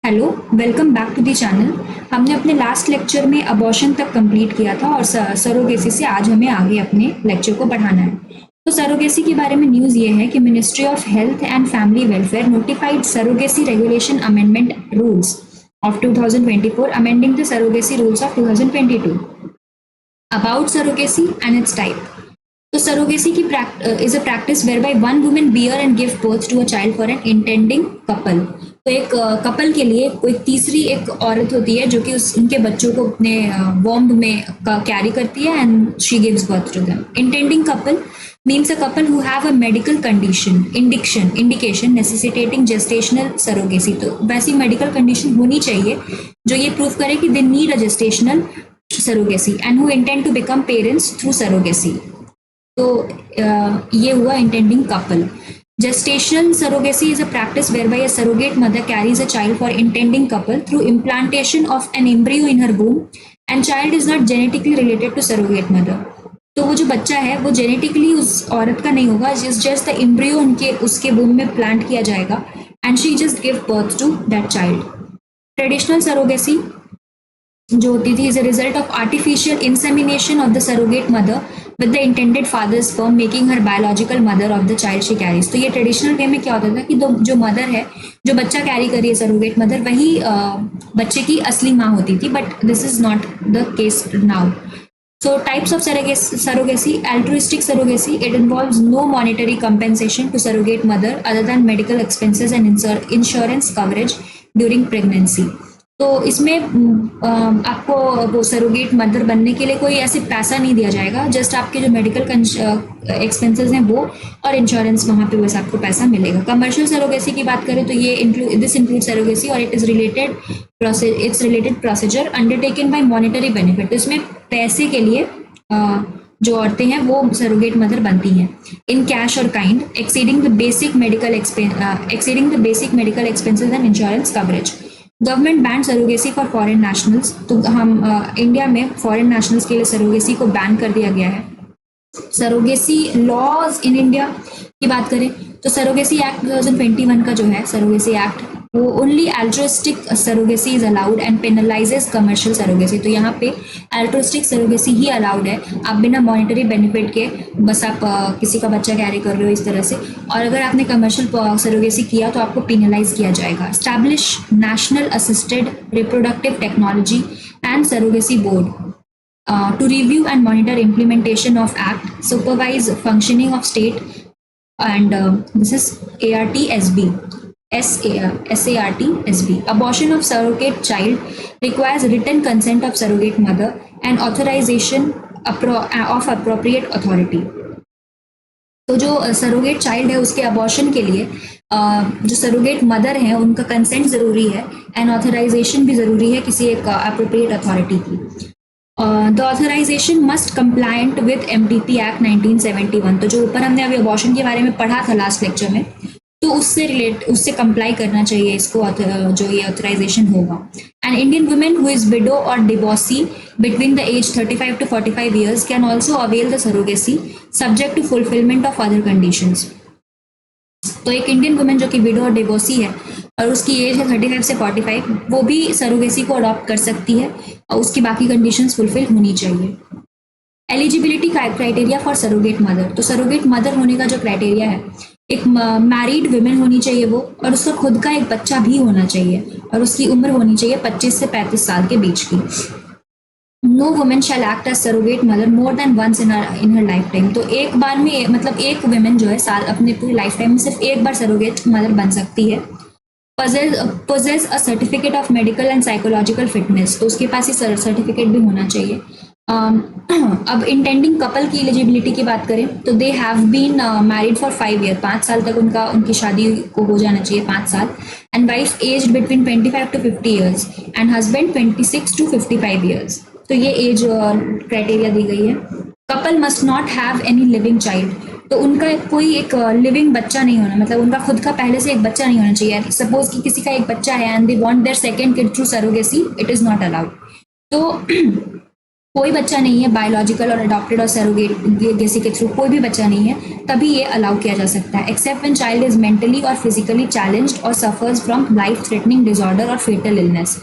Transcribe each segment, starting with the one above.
Hello, welcome back to the channel. हमने अपने last lecture में अबॉर्शन तक कंप्लीट किया था और सरोगेसी से आज हमें आगे अपने लेक्चर को बढ़ाना है। तो सरोगेसी के बारे में न्यूज़ ये है कि ministry of health and family welfare notified surrogacy regulation amendment rules of 2024 amending the surrogacy rules of 2022 about surrogacy and its type. तो सरोगेसी की is a practice whereby one woman bear and give birth to a child for an intending couple. तो एक couple के लिए कोई तीसरी एक औरत होती है जो कि उनके बच्चों को अपने वॉम्ब में कैरी करती है and she gives birth to them. Intending couple means a couple who have a medical condition indication necessitating gestational surrogacy। तो वैसी मेडिकल कंडीशन होनी चाहिए जो ये प्रूव करे कि they need a gestational surrogacy and who intend to become parents through surrogacy। तो ये हुआ intending couple. Gestational surrogacy is a practice whereby a surrogate mother carries a child for intending couple through implantation of an embryo in her womb and child is not genetically related to surrogate mother। तो वो जो बच्चा है वो genetically उस औरत का नहीं होगा, जस्ट द एम्ब्रियो उनके उसके वूम में प्लांट किया जाएगा and she just give birth to that child. Traditional surrogacy जो होती थी is a result of artificial insemination of the surrogate mother with the intended father's sperm making her biological mother of the child she carries. तो ये traditional way में क्या होता था कि जो मदर है, जो बच्चा कैरी कर रही है सरोगेट मदर, वही बच्चे की असली माँ होती थी, but this is not the case now. So types of surrogacy, altruistic surrogacy, it involves no monetary compensation to surrogate mother other than medical expenses and insurance coverage during pregnancy। तो इसमें आपको वो सरोगेट मदर बनने के लिए कोई ऐसे पैसा नहीं दिया जाएगा, जस्ट आपके जो मेडिकल एक्सपेंसेस हैं वो और इंश्योरेंस, वहाँ पे बस आपको पैसा मिलेगा। कमर्शियल सरोगेसी की बात करें तो ये दिस इंक्लूड सरोगेसी और it's related procedure undertaken by monetary benefit. तो इसमें पैसे के लिए जो औरतें हैं वो सरोगेट मदर बनती हैं इन कैश और kind exceeding the basic medical expenses and insurance coverage. Government ban surrogacy for foreign nationals. तो हम इंडिया में फॉरेन नेशनल्स के लिए सरोगेसी को बैन कर दिया गया है। सरोगेसी लॉज इन इंडिया की बात करें तो सरोगेसी एक्ट 2021 का जो है सरोगेसी एक्ट, वो only altruistic surrogacy is allowed and penalises commercial surrogacy. तो यहाँ पे एल्ट्रुइस्टिक सरोगेसी ही अलाउड है, आप बिना मॉनेटरी बेनिफिट के बस आप किसी का बच्चा कैरी कर रहे हो इस तरह से, और अगर आपने कमर्शियल सरोगेसी किया तो आपको पेनलाइज किया जाएगा। Establish national assisted reproductive technology and surrogacy board to review and monitor implementation of act, supervise functioning of state, and this is ARTSB. SARTSB. Abortion of surrogate child requires written consent of surrogate mother and authorization of appropriate authority। तो जो surrogate child है उसके abortion के लिए जो surrogate mother है उनका consent जरूरी है एंड ऑथराइजेशन भी जरूरी है किसी एक अप्रोप्रिएट अथॉरिटी की। The authorisation must compliant with MTP act 1971। तो जो ऊपर हमने अभी अबॉर्शन के बारे में पढ़ा था लास्ट लेक्चर में, तो उससे कंप्लाई करना चाहिए इसको, जो ये ऑथराइजेशन होगा। An Indian women who is widow और divorcee between the age 35 to 45 years can also avail the surrogacy subject to fulfilment of other conditions. तो एक इंडियन वुमेन जो कि विडो और डिवोर्सी है और उसकी एज है 35 से 45, वो भी सरोगेसी को अडॉप्ट कर सकती है और उसकी बाकी कंडीशंस फुलफिल होनी चाहिए। Eligibility criteria for surrogate mother. तो सरोगेट मदर होने का जो क्राइटेरिया है, एक मैरिड वुमेन होनी चाहिए वो, और उसका खुद का एक बच्चा भी होना चाहिए और उसकी उम्र होनी चाहिए 25 से 35 साल के बीच की। No women shall act as surrogate mother more than once in her lifetime. तो एक बार में मतलब एक वुमेन जो है साल अपने पूरी लाइफ टाइम में सिर्फ एक बार सरोगेट मदर बन सकती है। possess a certificate of medical and psychological fitness। तो उसके पास ही सर्टिफिकेट भी होना चाहिए। अब इंटेंडिंग कपल की एलिजिबिलिटी की बात करें तो they have been married for 5 years, 5 साल तक उनकी शादी को हो जाना चाहिए, 5 साल। And wife age between 25 to 50 years and husband 26 to 55 years। तो ये एज क्राइटेरिया दी गई है। Couple must not have any living child. तो उनका कोई एक लिविंग बच्चा नहीं होना, मतलब उनका खुद का पहले से एक बच्चा नहीं होना चाहिए। सपोज कि किसी का एक बच्चा है and they want their second kid through surrogacy, it is not allowed. तो कोई बच्चा नहीं है बायोलॉजिकल और अडॉप्टेड और सरोगेसी के थ्रू कोई भी बच्चा नहीं है, तभी ये अलाउ किया जा सकता है, except when child is mentally और फिजिकली चैलेंज्ड और suffers from life threatening disorder और फेटल इलनेस।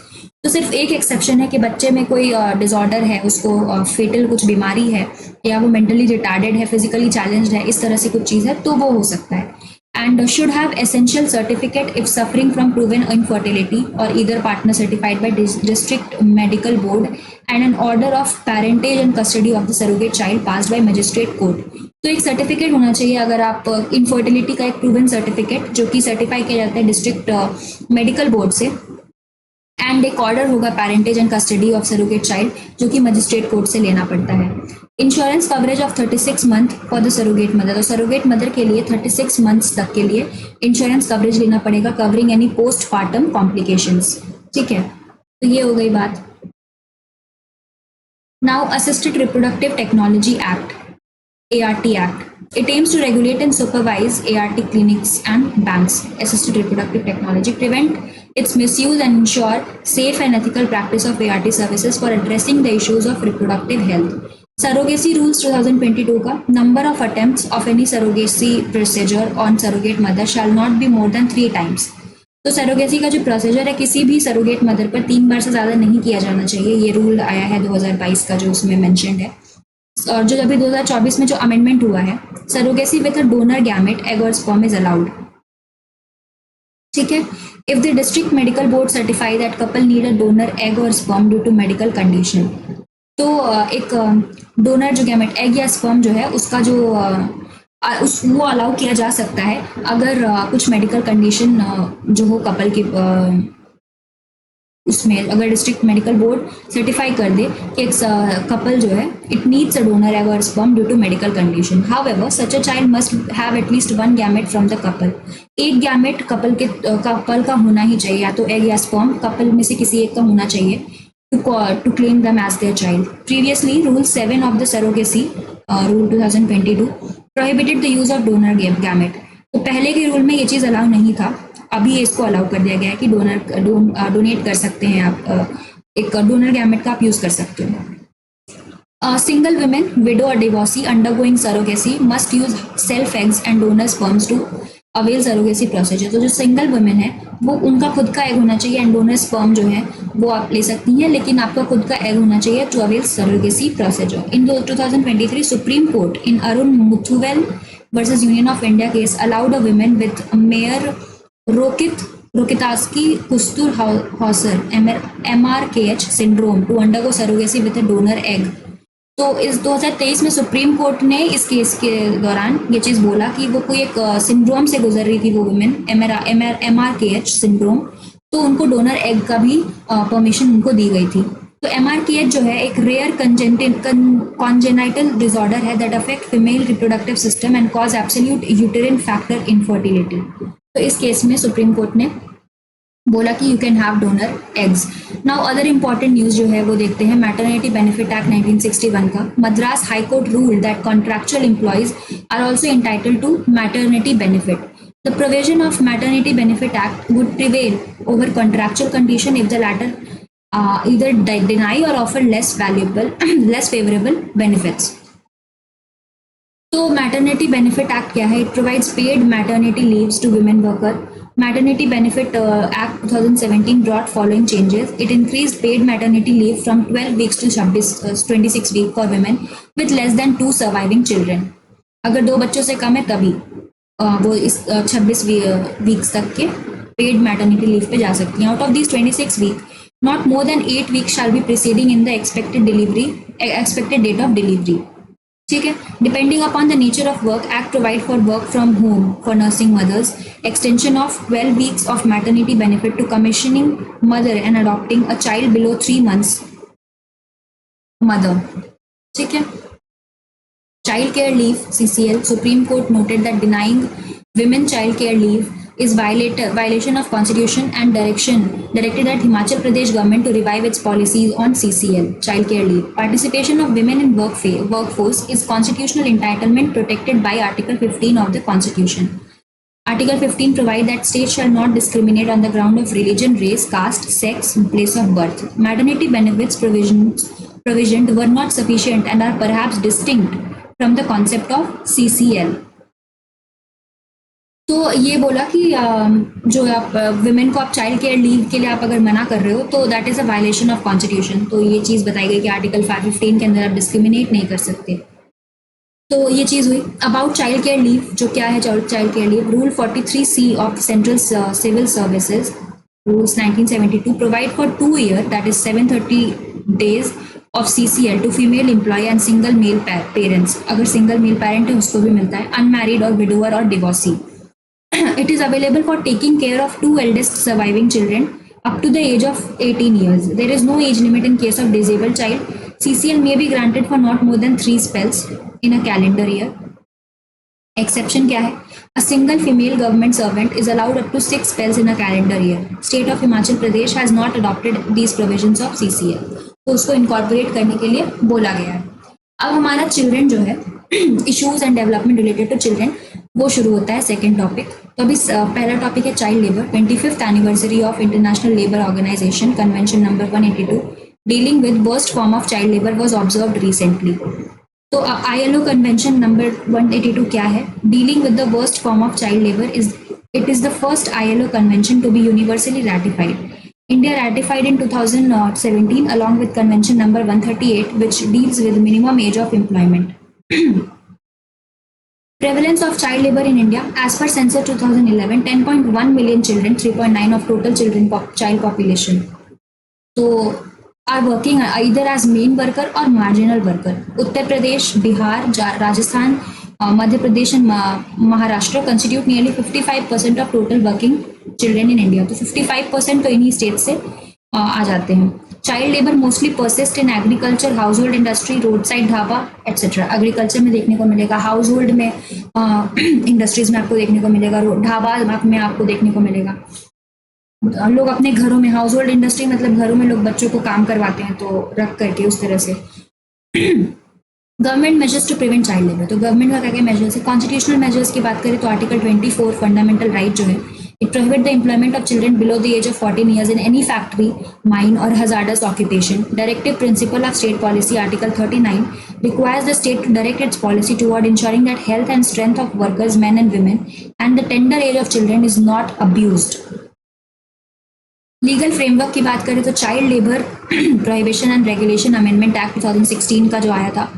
तो सिर्फ एक एक्सेप्शन है कि बच्चे में कोई डिसऑर्डर है, उसको फेटल कुछ बीमारी है, या वो मेंटली रिटार्डेड है, फिजिकली चैलेंज्ड है, इस तरह से कुछ चीज़ है, तो वो हो सकता है। And should have essential certificate if suffering from proven infertility or either partner certified by district medical board and an order of parentage and custody of the surrogate child passed by magistrate court। तो एक certificate होना चाहिए, अगर आप infertility का एक proven certificate जो कि सर्टिफाई किया जाता है डिस्ट्रिक्ट मेडिकल बोर्ड से, एंड एक ऑर्डर होगा parentage and custody of surrogate child जो कि मजिस्ट्रेट कोर्ट से लेना पड़ता है। Insurance coverage of 36 month for the surrogate mother, और सरोगेट मदर के लिए 36 मंथ्स तक के लिए इंश्योरेंस कवरेज लेना पड़ेगा, covering any post partum complications. ठीक है, तो ये हो गई बात। Now assisted reproductive technology act, ART Act. It aims to regulate and supervise ART clinics and banks, assisted reproductive technology, prevent its misuse and ensure safe and ethical practice of ART services for addressing the issues of reproductive health. Surrogacy rules 2022 का number of attempts of any surrogacy procedure on surrogate mother shall not be more than 3 times. तो surrogacy का जो procedure है किसी भी surrogate mother पर 3 बार से ज़्यादा नहीं किया जाना चाहिए। ये रूल आया है 2022 का जो उसमें मेंशन्ड है, और जो अभी 2024 में जो अमेंडमेंट हुआ है, surrogacy with a donor gamete egg और स्पर्म इज अलाउड। ठीक है, if the district medical board certify that couple need a donor egg और sperm due to medical condition, तो एक डोनर जो गैमेट एग या स्पर्म जो है उसका जो वो अलाउ किया जा सकता है अगर कुछ मेडिकल कंडीशन जो हो कपल की उसमें, अगर डिस्ट्रिक्ट मेडिकल बोर्ड सर्टिफाई कर दे कि एक कपल जो है it needs a donor egg और sperm due to medical condition. However such a child must have at least 1 gamete from the couple. एक गैमेट कपल का होना ही चाहिए, या तो एग या स्पर्म कपल में से किसी एक का होना चाहिए to claim them as their child. Previously, Rule 7 of the Surrogacy Rule 2022 prohibited the use of donor gamete. तो पहले के रूल में ये चीज़ अलाउ नहीं था, अभी इसको अलाउ कर दिया गया है कि डोनेट कर सकते हैं आप, एक डोनर गैमेट का आप यूज़ कर सकते हो। सिंगल वुमेन, विडो और divorcee undergoing surrogacy must use self eggs and donor sperms to avail surrogacy procedure. तो जो सिंगल वुमेन है वो उनका खुद का एग होना चाहिए एंड डोनर स्पर्म जो है वो आप ले सकती हैं, लेकिन आपका खुद का एग होना चाहिए to avail surrogacy procedure. In 2023 Supreme Court in Arun Muthuvel versus Union of India case allowed a women with Mayer Rokitansky Kustur Hauser MRKH syndrome to undergo surrogacy with a donor egg। तो इस 2023 में supreme court ने इस case के दौरान ये चीज़ बोला कि वो कोई एक सिंड्रोम से गुजर रही थी वो वुमेन, MRKH सिंड्रोम, तो उनको डोनर एग का भी परमिशन उनको दी गई थी। तो MRKH जो है एक रेयर कॉन्जेनाइटल डिसऑर्डर है that affect female reproductive system and cause absolute यूटेरिन factor infertility. तो इस केस में सुप्रीम कोर्ट ने बोला कि you can have donor eggs. Now other important news जो है वो देखते हैं। मैटरनिटी बेनिफिट एक्ट 1961 का, Madras high court rule that contractual employees are also entitled to maternity benefit. The provision of maternity benefit act would prevail over contractual condition if the latter either deny or offer less favorable benefits। तो maternity benefit act क्या है? It provides paid maternity leaves to women worker. Maternity benefit act 2017 brought following changes. It increased paid maternity leave from 12 weeks to 26 weeks for women with less than 2 surviving children। अगर 2 बच्चों से कम है तभी वो इस 26 weeks तक के paid maternity leave पे जा सकती हैं। Out of this 26 week not more than 8 weeks shall be preceding in the expected date of delivery। ठीक है, depending upon the nature of work, act provide for work from home for nursing mothers, extension of 12 weeks of maternity benefit to commissioning mother and adopting a child below 3 months mother। ठीक है, child care leave CCL, Supreme Court noted that denying women child care leave is violation of constitution and directed at Himachal Pradesh government to revive its policies on CCL, child care leave। Participation of women in workforce is constitutional entitlement protected by Article 15 of the Constitution। Article 15 provides that states shall not discriminate on the ground of religion, race, caste, sex, place of birth। Maternity benefits provisioned were not sufficient and are perhaps distinct from the concept of CCL. तो ये बोला कि जो आप women को आप child care leave के लिए आप अगर मना कर रहे हो तो that is a violation of constitution. तो ये चीज़ बताई गई कि आर्टिकल 515 के अंदर आप डिस्क्रिमिनेट नहीं कर सकते। तो ये चीज़ हुई। अबाउट चाइल्ड केयर लीव, जो क्या है child care leave, rule 43C of central civil services rules 1972 provide for 2 years, that is 730 days of CCL to female employee and single male parents। अगर सिंगल मेल पेरेंट है उसको भी मिलता है, unmarried और विडोअर और divorcee. It is available for taking care of 2 eldest surviving children up to the age of 18 years. There is no age limit in case of disabled child. CCL may be granted for not more than 3 spells in a calendar year. Exception क्या है? A single female government servant is allowed up to 6 spells in a calendar year. State of Himachal Pradesh has not adopted these provisions of CCL. तो उसको incorporate करने के लिए बोला गया है। अब हमारा चिल्ड्रन जो है issues and development related to children, वो शुरू होता है सेकंड टॉपिक। तो अभी पहला टॉपिक है child labour. 25th anniversary of international labour organisation convention number 182 dealing with worst form of child labour was observed recently. तो ILO कन्वेंशन नंबर 182 क्या है? Dealing with the worst form of child labour it is the first ILO convention to be universally ratified. India ratified in 2017 along with Convention number 138, which deals with minimum age of employment. Prevalence of child labor in India, as per census 2011, 10.1 million children, 3.9 of total child population. So are working either as main worker or marginal worker. Uttar Pradesh, Bihar, Rajasthan, Madhya Pradesh and Maharashtra constitute nearly 55% of total working children in India. तो 55% तो इन्हीं state से आ जाते हैं। Child labour mostly persist in agriculture, house hold industry, road side dhaba etcetera. Agriculture में देखने को मिलेगा, हाउस होल्ड में इंडस्ट्रीज में आपको देखने को मिलेगा, ढाबा में आपको देखने को मिलेगा। लोग अपने घरों में, हाउस होल्ड इंडस्ट्री मतलब घरों में लोग बच्चों को काम करवाते हैं तो रख करके उस तरह से। Government measures to prevent child labour, तो गवर्नमेंट का क्या क्या मेजर्स है? कॉन्स्टिट्यूशनल मेजर्स की बात करें तो आर्टिकल 24 फंडामेंटल राइट जो है, it prohibit the employment of children below the age of 14 years in any factory, mine और hazardous occupation. Directive principle of state policy article 39 requires the state to direct its policy toward ensuring that health and strength of workers, men and women, and the tender age of children is not abused. Legal framework की बात करें तो child labour prohibition and regulation amendment act 2016 का जो आया था,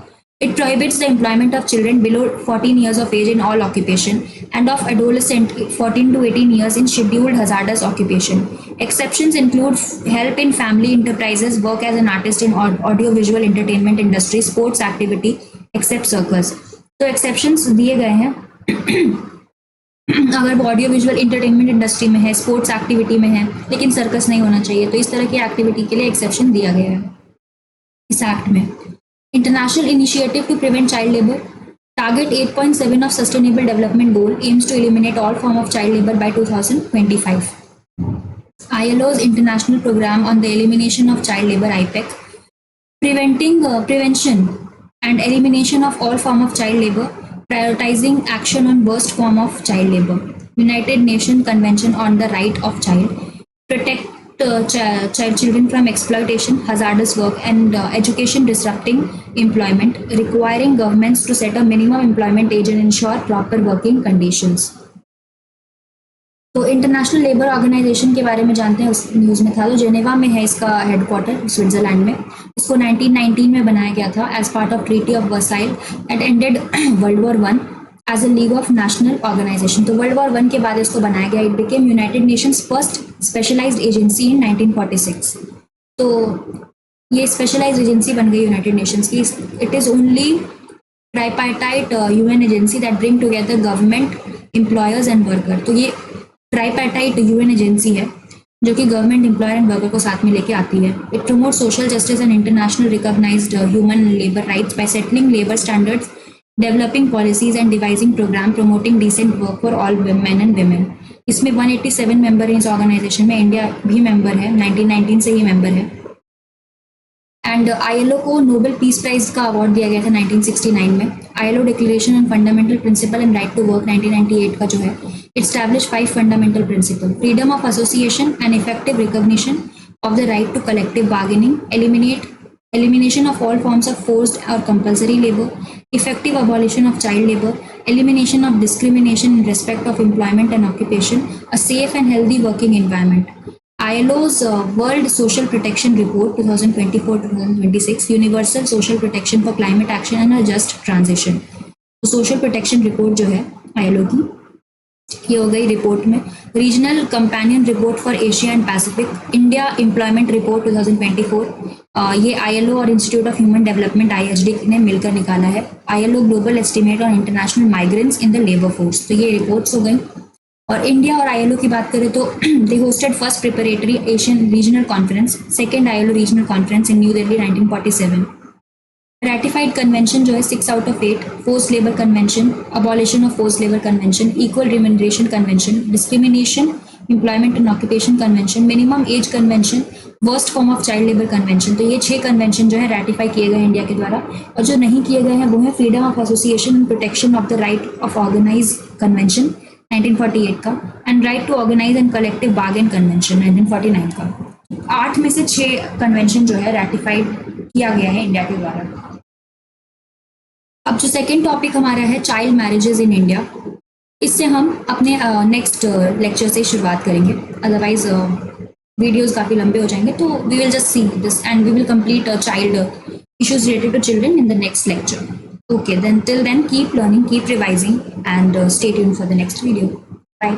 it prohibits the employment of children below 14 years of age in all occupation and of adolescent 14 to 18 years in scheduled hazardous occupation. Exceptions include help in family enterprises, work as an artist in audio-visual entertainment industry, sports activity, except circus. तो exceptions दिए गए हैं अगर वो audio visual entertainment industry में है, sports activity में है, लेकिन सर्कस नहीं होना चाहिए, तो इस तरह की एक्टिविटी के लिए एक्सेप्शन दिया गया है इस एक्ट में। International Initiative to Prevent Child Labor, Target 8.7 of Sustainable Development Goal aims to eliminate all form of child labor by 2025. ILO's International Program on the Elimination of Child Labor (IPEC), prevention and elimination of all form of child labor, prioritizing action on worst form of child labor. United Nations Convention on the Right of Child, protect children from exploitation, hazardous work and education disrupting employment, requiring governments to set a minimum employment age and ensure proper working conditions. तो international labour organisation के बारे में जानते हैं, उस news में था, तो जेनेवा में है इसका हेडक्वार्टर, स्विट्जरलैंड में। इसको 1919 में बनाया गया था as part of treaty of Versailles and ended world war 1 as a league of national organisation. तो वर्ल्ड वॉर 1 के बाद इसको बनाया गया। It became United Nations first specialised agency in 1946। तो ये स्पेशलाइज्ड एजेंसी बन गई यूनाइटेड नेशंस की। It is only tripartite UN agency that bring together government, employers and worker. तो ये ट्राइपार्टाइट UN एजेंसी है जो कि गवर्नमेंट, एम्प्लॉयर एंड वर्कर को साथ में लेके आती है। It promote social justice and international recognised human labour rights by settling labour standards, developing policies and devising programme, promoting decent work for all man and women. इसमें 187 member हैं इस organisation में, इंडिया भी मेंबर है, 1919 से ही member है। And ILO को नोबेल पीस प्राइज का अवार्ड दिया गया था 1969 में। ILO declaration on fundamental principle and right to work 1998 का जो है, establish 5 fundamental principle, freedom of association and effective recognition of the right to collective bargaining, eliminate elimination of all forms of forced or compulsory labor, effective abolition of child labor, elimination of discrimination in respect of employment and occupation, a safe and healthy working environment. ILO's World Social Protection Report 2024-2026, Universal Social Protection for Climate Action and a Just Transition. तो social protection report जो है ILO की, ये हो गई report में। Regional companion report for Asia and Pacific, India employment report 2024, ये ILO और institute of human development IHD ने मिलकर निकाला है। ILO global estimate on international migrants in the labour force, तो ये रिपोर्ट्स हो गई। और इंडिया और ILO की बात करें तो they hosted first preparatory Asian regional conference, second ILO regional conference in New Delhi 1947। Ratified convention जो है 6 out of 8, force labour convention, abolition of force labour convention, equal remuneration convention, discrimination employment and occupation convention, minimum age convention, worst form of child labour convention. तो ये 6 convention जो है ratify किए गए India के द्वारा, और जो नहीं किए गए हैं वो है freedom of association and protection of the right of organise convention 1948 का, and right to organise and collective bargain convention 1949 का। 8 में से 6 कन्वेंशन जो है रैटिफाइड किया गया है इंडिया के द्वारा। अब जो सेकेंड टॉपिक हमारा है चाइल्ड मैरिजेस इन इंडिया, इससे हम अपने नेक्स्ट लेक्चर से शुरुआत करेंगे, अदरवाइज वीडियोस काफ़ी लंबे हो जाएंगे। तो we will just see this and we will complete child issues related to children in the next lecture. Okay, then till then keep learning, keep revising, and stay tuned for the next video. Bye.